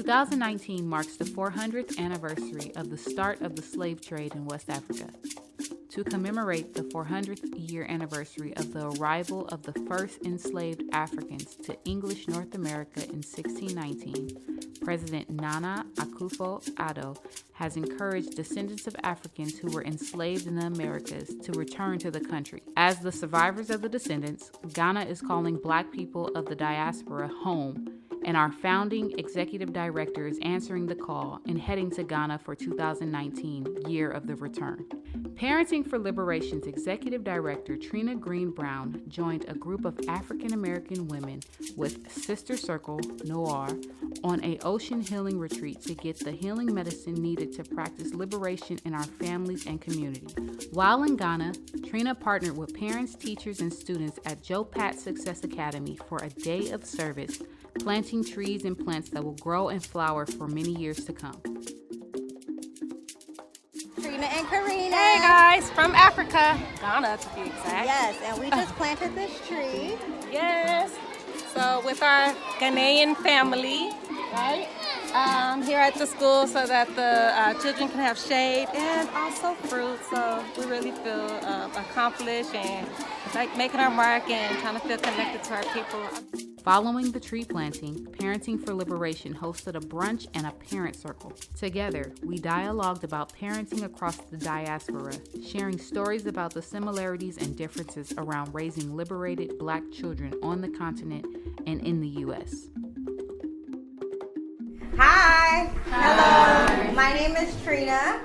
2019 marks the 400th anniversary of the start of the slave trade in West Africa. To commemorate the 400th year anniversary of the arrival of the first enslaved Africans to English North America in 1619, President Nana Akufo-Addo has encouraged descendants of Africans who were enslaved in the Americas to return to the country. As the survivors of the descendants, Ghana is calling Black people of the diaspora home, and our founding executive director is answering the call and heading to Ghana for 2019, Year of the Return. Parenting for Liberation's executive director, Trina Green Brown, joined a group of African American women with Sister Circle Noir on an ocean healing retreat to get the healing medicine needed to practice liberation in our families and community. While in Ghana, Trina partnered with parents, teachers, and students at Joe Pat Success Academy for a day of service, planting trees and plants that will grow and flower for many years to come. Trina and Karina. Hey guys, from Africa, Ghana to be exact. Yes, and we just planted this tree. Yes. So with our Ghanaian family, right? Here at the school so that the children can have shade and also fruit. So we really feel accomplished and like making our mark and trying to feel connected to our people. Following the tree planting, Parenting for Liberation hosted a brunch and a parent circle. Together, we dialogued about parenting across the diaspora, sharing stories about the similarities and differences around raising liberated Black children on the continent and in the U.S. Hi. Hello. My name is Trina.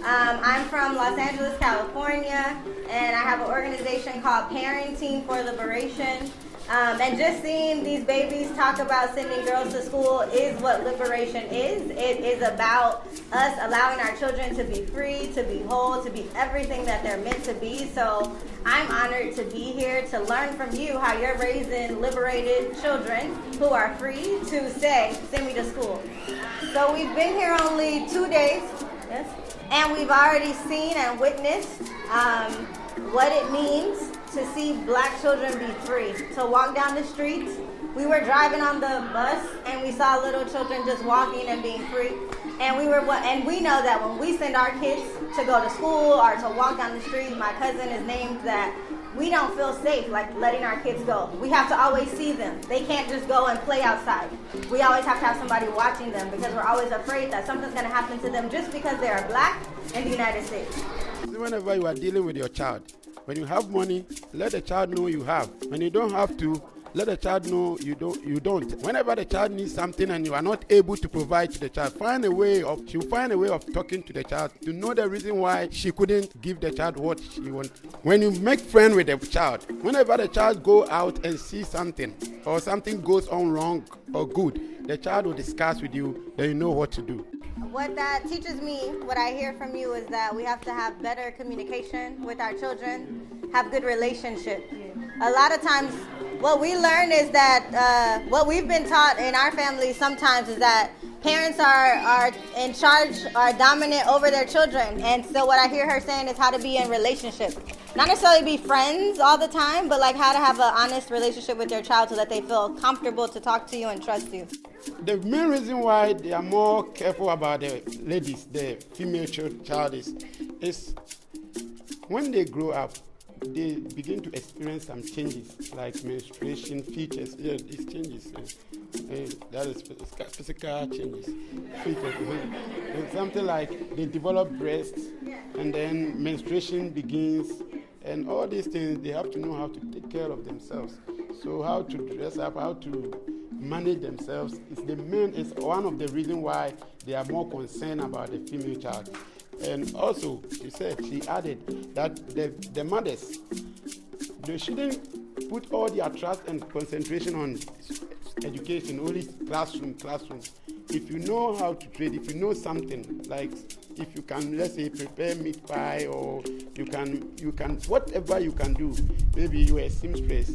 I'm from Los Angeles, California, and I have an organization called Parenting for Liberation. And just seeing these babies talk about sending girls to school is what liberation is. It is about us allowing our children to be free, to be whole, to be everything that they're meant to be. So I'm honored to be here to learn from you how you're raising liberated children who are free to say, send me to school. So we've been here only 2 days, yes, and we've already seen and witnessed what it means to see Black children be free, to walk down the streets. We were driving on the bus and we saw little children just walking and being free. And we know that when we send our kids to go to school or to walk down the street, my cousin is named that, we don't feel safe like letting our kids go. We have to always see them. They can't just go and play outside. We always have to have somebody watching them because we're always afraid that something's gonna happen to them just because they are Black in the United States. Whenever you are dealing with your child, when you have money, let the child know you have. When you don't have to, let the child know you don't. Whenever the child needs something and you are not able to provide to the child, she'll find a way of talking to the child to know the reason why she couldn't give the child what she wants. When you make friends with the child, whenever the child go out and see something or something goes on wrong or good, the child will discuss with you, then you know what to do. What that teaches me, what I hear from you, is that we have to have better communication with our children, have good relationship. A lot of times, what we learn is that what we've been taught in our family sometimes is that parents are in charge, are dominant over their children. And so what I hear her saying is how to be in relationship. Not necessarily be friends all the time, but like how to have an honest relationship with your child so that they feel comfortable to talk to you and trust you. The main reason why they are more careful about the ladies, the female child is when they grow up, they begin to experience some changes like menstruation features. Yeah, these changes. That is physical changes. Something like they develop breasts and then menstruation begins. And all these things, they have to know how to take care of themselves. So how to dress up, how to manage themselves is one of the reasons why they are more concerned about the female child. And also, she added that the mothers, they shouldn't put all their trust and concentration on education, only classroom. If you know how to trade, if you know something, like if you can, let's say, prepare meat pie, or you can, whatever you can do, maybe you are a seamstress,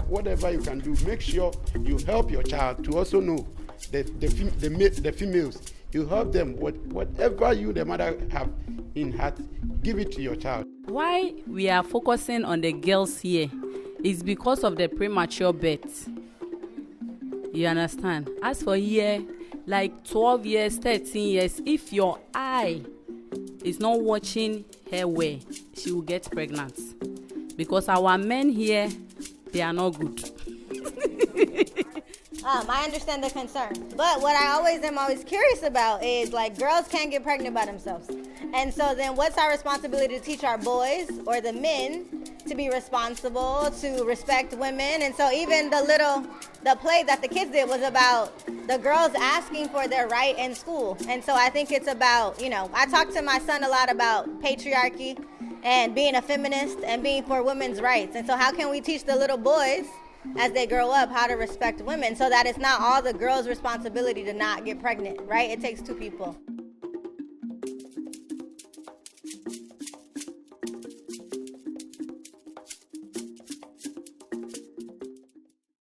whatever you can do, make sure you help your child to also know the females. You help them, whatever you, the mother, have in heart, give it to your child. Why we are focusing on the girls here is because of the premature birth. You understand? As for here, like 12 years, 13 years, if your eye is not watching her well, she will get pregnant. Because our men here, they are not good. I understand the concern, but what I am always curious about is, like, girls can't get pregnant by themselves. And so then what's our responsibility to teach our boys or the men to be responsible, to respect women? And so even the play that the kids did was about the girls asking for their right in school. And so I think it's about, I talk to my son a lot about patriarchy and being a feminist and being for women's rights. And so how can we teach the little boys as they grow up how to respect women so that it's not all the girls' responsibility to not get pregnant, right? It takes two people.